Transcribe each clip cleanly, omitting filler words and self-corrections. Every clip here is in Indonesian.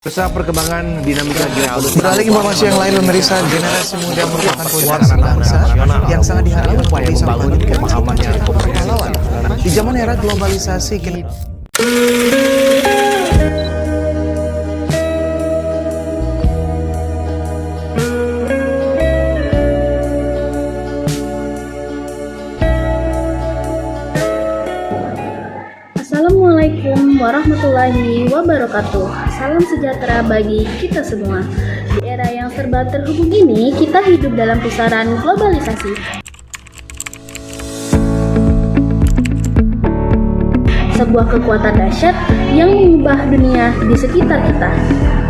Besar perkembangan dinamika geopolitik. Beralih informasi yang lain, pemirsa, generasi muda merupakan pewaris bangsa yang sangat diharapkan upaya bisa membangun melanjutkan pemahaman yang komprehensif. pahlawan. Di zaman era globalisasi, kini Assalamualaikum warahmatullahi wabarakatuh. Salam sejahtera bagi kita semua. Di era yang serba terhubung ini, kita hidup dalam pusaran globalisasi. Sebuah kekuatan dahsyat yang mengubah dunia di sekitar kita.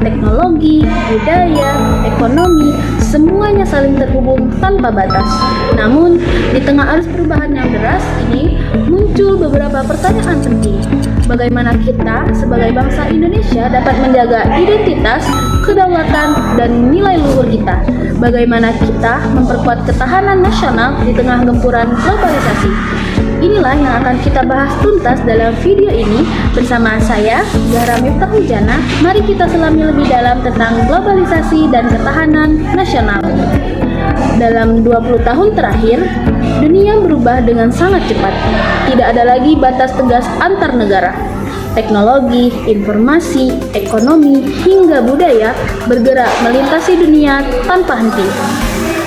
Teknologi, budaya, ekonomi, semuanya saling terhubung tanpa batas. Namun, di tengah arus perubahan yang deras ini, muncul beberapa pertanyaan penting. Bagaimana kita sebagai bangsa Indonesia dapat menjaga identitas, kedaulatan, dan nilai luhur kita? Bagaimana kita memperkuat ketahanan nasional di tengah gempuran globalisasi? Inilah yang akan kita bahas tuntas dalam video ini bersama saya, Zahra Miftahul-Jannah. Mari kita selami lebih dalam tentang globalisasi dan ketahanan nasional. Dalam 20 tahun terakhir, dunia berubah dengan sangat cepat. Tidak ada lagi batas tegas antar negara. Teknologi, informasi, ekonomi, hingga budaya bergerak melintasi dunia tanpa henti.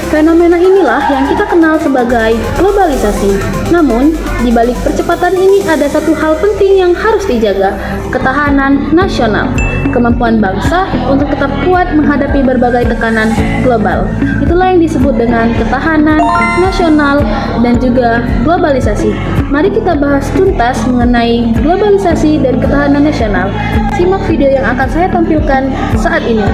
Fenomena inilah yang kita kenal sebagai globalisasi. Namun, di balik percepatan ini ada satu hal penting yang harus dijaga, ketahanan nasional. Kemampuan bangsa untuk tetap kuat menghadapi berbagai tekanan global. Itulah yang disebut dengan ketahanan nasional dan juga globalisasi. Mari kita bahas tuntas mengenai globalisasi dan ketahanan nasional. Simak video yang akan saya tampilkan saat ini.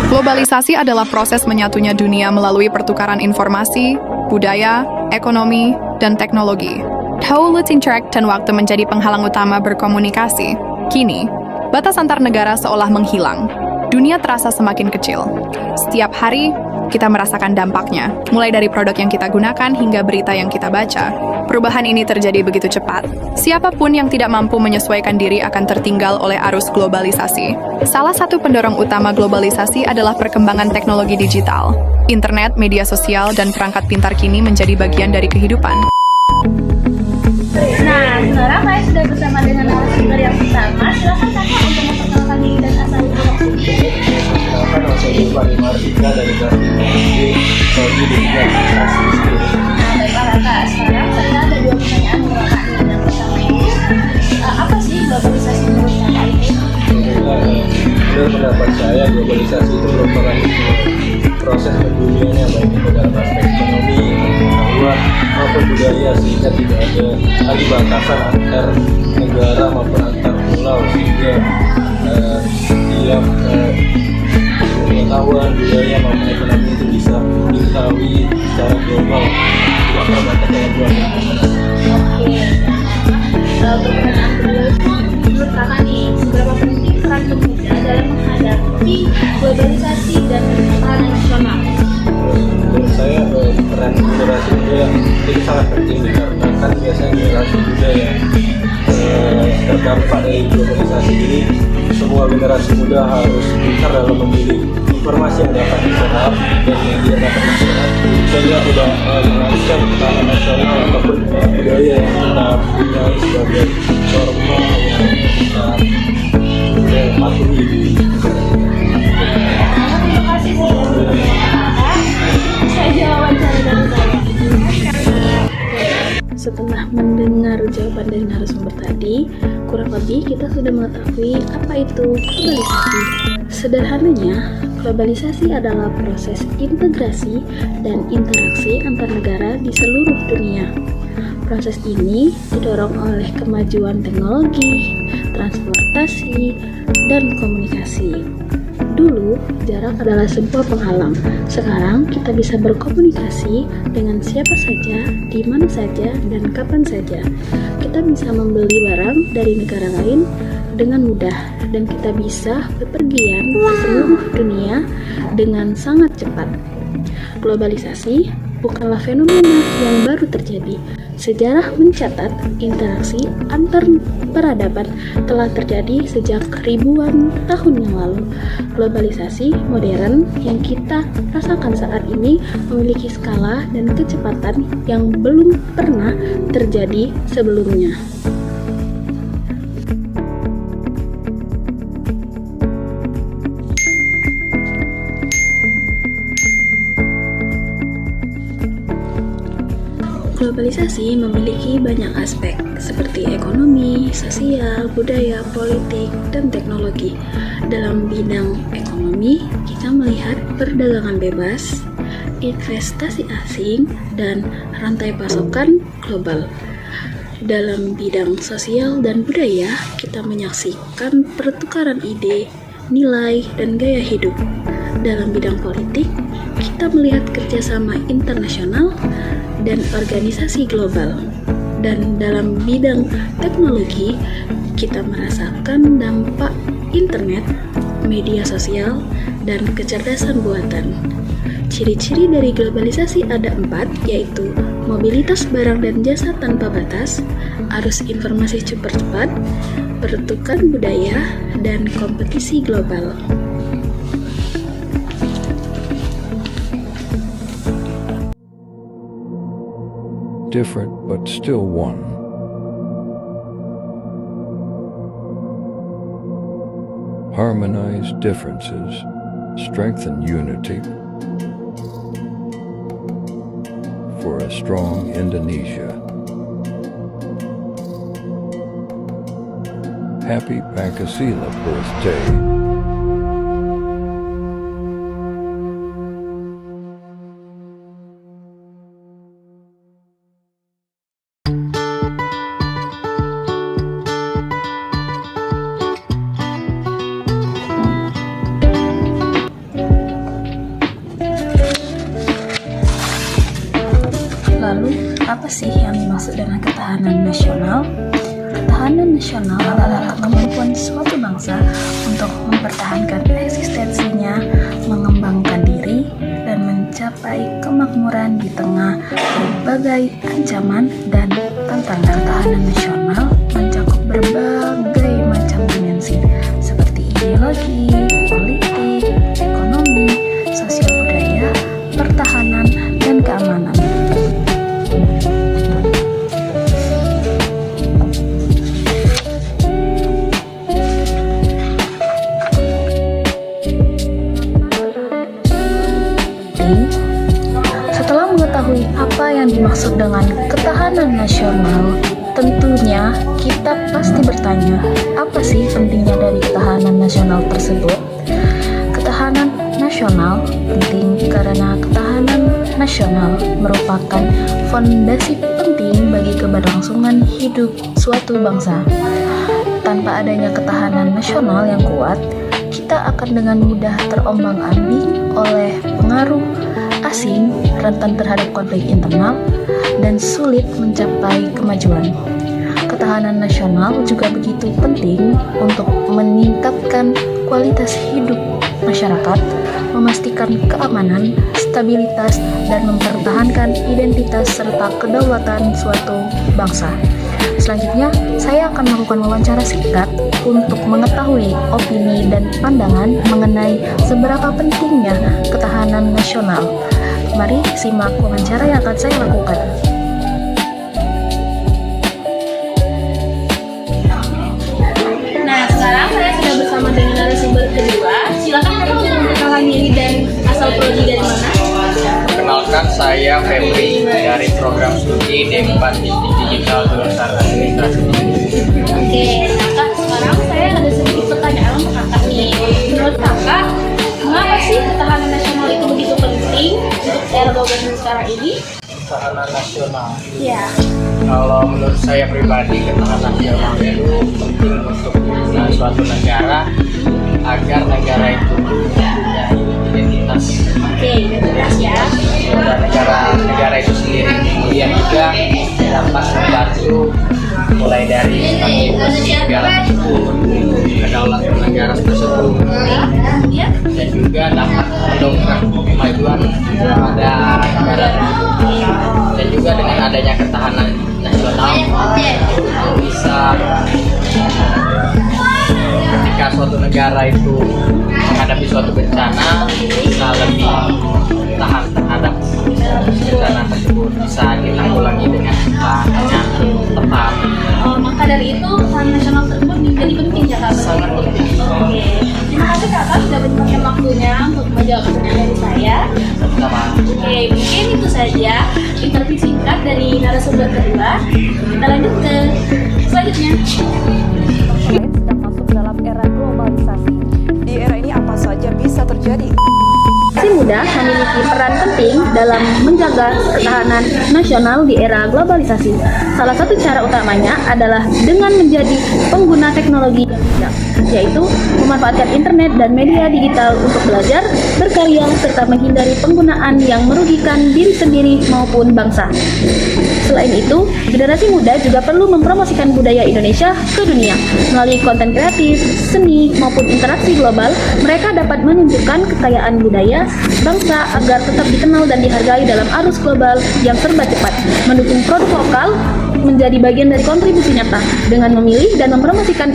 Globalisasi adalah proses menyatunya dunia melalui pertukaran informasi, budaya, ekonomi, dan teknologi. Dahulu interact dan waktu menjadi penghalang utama berkomunikasi. Kini, batas antar negara seolah menghilang. Dunia terasa semakin kecil. Setiap hari, kita merasakan dampaknya, mulai dari produk yang kita gunakan hingga berita yang kita baca. Perubahan ini terjadi begitu cepat. Siapapun yang tidak mampu menyesuaikan diri akan tertinggal oleh arus globalisasi. Salah satu pendorong utama globalisasi adalah perkembangan teknologi digital. Internet, media sosial, dan perangkat pintar kini menjadi bagian dari kehidupan. Nah, sekarang saya sudah bersama dengan narasumber yang pertama. Silakan kakak untuk memperkenalkan diri dan asal usul. Silakan saya Fahri Mardika dari Teknologi Saudi Digitalisasi. Nah, baiklah kakak. Sekarang saya ada dua pertanyaan untuk kakak. Yang pertama itu, apa sih globalisasi menurut kakak itu? Menurut pendapat saya, globalisasi itu merupakan proses berdunianya baik itu dalam aspek ekonomi, pengetahuan maupun budaya, sehingga tidak ada lagi batasan antar negara maupun antar pulau, sehingga setiap pengetahuan budaya maupun ekonomi itu bisa diketahui secara global, tidak terbatas dalam dua negara. Oke. Untuk pertanyaan kedua itu, menurut kakak nih, seberapa penting peran pemuda dalam menghadapi globalisasi dan ketahanan nasional? Menurut saya peran generasi muda itu sangat penting dikarenakan biasanya generasi muda yang terdampak dari globalisasi ini, semua generasi muda harus pintar dalam memilih informasi yang dapat diserap dan yang tidak dapat diserap, sehingga tidak mengalihkan ketahanan nasional ataupun budaya yang kita punya sebagai norma yang kita patuhi di negara ini. Terima kasih sudah saya wawancara dari saya. Setelah mendengar jawaban dari narasumber tadi, kurang lebih kita sudah mengetahui apa itu globalisasi. Sederhananya, globalisasi adalah proses integrasi dan interaksi antar negara di seluruh dunia. Proses ini didorong oleh kemajuan teknologi, transportasi, dan komunikasi. Dulu, jarak adalah sebuah penghalang. Sekarang, kita bisa berkomunikasi dengan siapa saja, di mana saja, dan kapan saja. Kita bisa membeli barang dari negara lain dengan mudah, dan kita bisa bepergian ke seluruh dunia dengan sangat cepat. Globalisasi bukanlah fenomena yang baru terjadi. Sejarah mencatat interaksi antar peradaban telah terjadi sejak ribuan tahun yang lalu. Globalisasi modern yang kita rasakan saat ini memiliki skala dan kecepatan yang belum pernah terjadi sebelumnya. Globalisasi memiliki banyak aspek seperti ekonomi, sosial, budaya, politik, dan teknologi. Dalam bidang ekonomi, kita melihat perdagangan bebas, investasi asing, dan rantai pasokan global. Dalam bidang sosial dan budaya, kita menyaksikan pertukaran ide, nilai, dan gaya hidup. Dalam bidang politik, kita melihat kerjasama internasional dan organisasi global. Dan dalam bidang teknologi, kita merasakan dampak internet, media sosial, dan kecerdasan buatan. Ciri-ciri dari globalisasi ada 4, yaitu mobilitas barang dan jasa tanpa batas, arus informasi cepat, pertukaran budaya, dan kompetisi global. Different but still one. Harmonize differences, strengthen unity for a strong Indonesia. Happy Pancasila birthday. Lalu, apa sih yang dimaksud dengan ketahanan nasional? Ketahanan nasional adalah kemampuan suatu bangsa untuk mempertahankan eksistensinya, mengembangkan diri, dan mencapai kemakmuran di tengah berbagai ancaman dan tantangan. Ketahanan nasional mencakup berbagai macam dimensi seperti ideologi, politik, ekonomi, sosial budaya, pertahanan, dan keamanan. Setelah mengetahui apa yang dimaksud dengan ketahanan nasional, tentunya kita pasti bertanya, apa sih pentingnya dari ketahanan nasional tersebut? Ketahanan nasional penting karena ketahanan nasional merupakan fondasi penting bagi keberlangsungan hidup suatu bangsa. Tanpa adanya ketahanan nasional yang kuat, kita akan dengan mudah terombang-ambing oleh pengaruh asing, rentan terhadap konflik internal, dan sulit mencapai kemajuan. Ketahanan nasional juga begitu penting untuk meningkatkan kualitas hidup masyarakat, memastikan keamanan, stabilitas, dan mempertahankan identitas serta kedaulatan suatu bangsa. Selanjutnya, saya akan melakukan wawancara singkat untuk mengetahui opini dan pandangan mengenai seberapa pentingnya ketahanan nasional. Mari simak wawancara yang akan saya lakukan. Nah, sekarang saya sudah bersama dengan narasumber kedua. Silakan Bapak untuk memperkenalkan diri dan asal prodi dari mana? Perkenalkan, saya Febri dari program studi D4 Digital jurusan Administrasi. Oke, nah Kak, sekarang saya ada sedikit pertanyaan untuk Kakak nih. Menurut Kakak, mengapa sih ketahanan nasional itu begitu penting untuk era globalisasi sekarang ini? Ketahanan nasional. Ya. Kalau menurut saya pribadi, ketahanan nasional itu penting untuk suatu negara agar negara itu punya identitas. Oke, identitas ya. Dan negara itu sendiri kemudian juga dapat membantu mulai dari stabilitas negara tersebut, kedaulatan negara tersebut, dan juga dapat mendongkrak kemajuan pada negara dan juga dengan adanya ketahanan nasional itu bisa ketika suatu negara itu menghadapi suatu bencana bisa lebih tahan terhadap bencana tersebut, bisa ditanggulangi dengan bahannya tepat. Maka dari itu ketahanan nasional tersebut menjadi penting ya Kak? Sangat penting. Oke, terima kasih Kakak sudah menyempatkan waktunya untuk menjawab pertanyaan dari saya. Sama. Oke, mungkin itu saja interview singkat dari narasumber kedua. Kita lanjut ke selanjutnya. sedang masuk dalam era globalisasi. Di era ini apa saja bisa terjadi? Generasi muda memiliki peran penting dalam menjaga ketahanan nasional di era globalisasi. Salah satu cara utamanya adalah dengan menjadi pengguna teknologi yang bijak, yaitu memanfaatkan internet dan media digital untuk belajar, berkarya, serta menghindari penggunaan yang merugikan diri sendiri maupun bangsa. Selain itu, generasi muda juga perlu mempromosikan budaya Indonesia ke dunia. Melalui konten kreatif, seni, maupun interaksi global, mereka dapat menunjukkan kekayaan budaya bangsa agar tetap dikenal dan dihargai dalam arus global yang serba cepat. Mendukung produk lokal menjadi bagian dari kontribusi nyata. Dengan memilih dan mempromosikan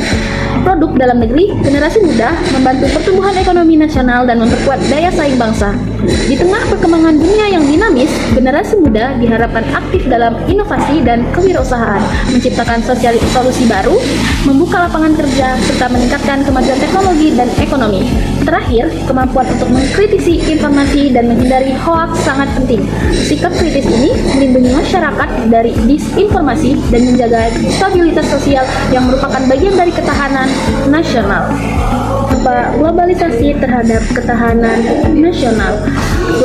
produk dalam negeri, generasi muda membantu pertumbuhan ekonomi nasional dan memperkuat daya saing bangsa. Di tengah perkembangan dunia yang dinamis, generasi muda diharapkan aktif dalam inovasi dan kewirausahaan, menciptakan solusi baru, membuka lapangan kerja, serta meningkatkan kemajuan teknologi dan ekonomi. Terakhir, kemampuan untuk mengkritisi informasi dan menghindari hoaks sangat penting. Sikap kritis ini melindungi masyarakat dari disinformasi dan menjaga stabilitas sosial yang merupakan bagian dari ketahanan nasional. Globalisasi terhadap ketahanan nasional.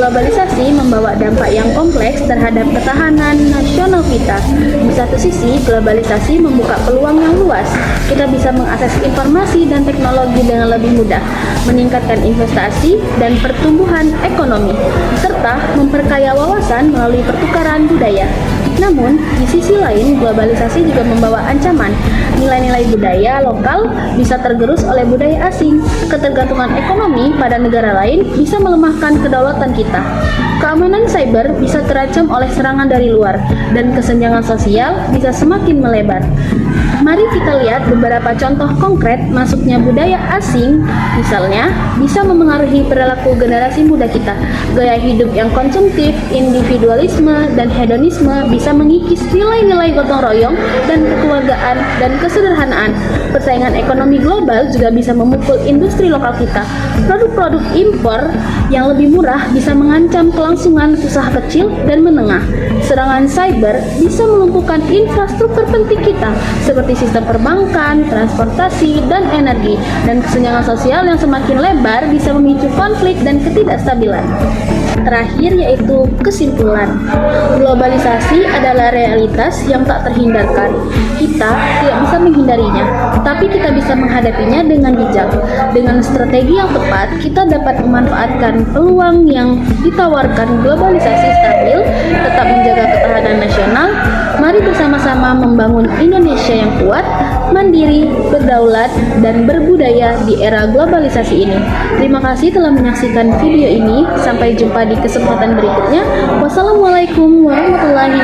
Globalisasi membawa dampak yang kompleks terhadap ketahanan nasional kita. Di satu sisi, globalisasi membuka peluang yang luas. Kita bisa mengakses informasi dan teknologi dengan lebih mudah, meningkatkan investasi dan pertumbuhan ekonomi, serta memperkaya wawasan melalui pertukaran budaya. Namun, di sisi lain, globalisasi juga membawa ancaman. Nilai-nilai budaya lokal bisa tergerus oleh budaya asing. Ketergantungan ekonomi pada negara lain bisa melemahkan kedaulatan kita. Keamanan cyber bisa terancam oleh serangan dari luar, dan kesenjangan sosial bisa semakin melebar. Mari kita lihat beberapa contoh konkret masuknya budaya asing, misalnya bisa memengaruhi perilaku generasi muda kita. Gaya hidup yang konsumtif, individualisme, dan hedonisme bisa mengikis nilai-nilai gotong royong dan kekeluargaan dan kesederhanaan. Persaingan ekonomi global juga bisa memukul industri lokal kita. Produk-produk impor yang lebih murah bisa mengancam kelangsungan usaha kecil dan menengah. Serangan cyber bisa melumpuhkan infrastruktur penting kita, seperti sistem perbankan, transportasi, dan energi. Dan kesenjangan sosial yang semakin lebar bisa memicu konflik dan ketidakstabilan. Terakhir yaitu kesimpulan. Globalisasi adalah realitas yang tak terhindarkan. Kita tidak bisa menghindarinya, tapi kita bisa menghadapinya dengan bijak. Dengan strategi yang tepat, kita dapat memanfaatkan peluang yang ditawarkan globalisasi stabil, tetap menjaga ketahanan nasional. Mari bersama-sama membangun Indonesia yang kuat, mandiri, berdaulat, dan berbudaya di era globalisasi ini. Terima kasih telah menyaksikan video ini. Sampai jumpa di kesempatan berikutnya. Wassalamualaikum warahmatullahi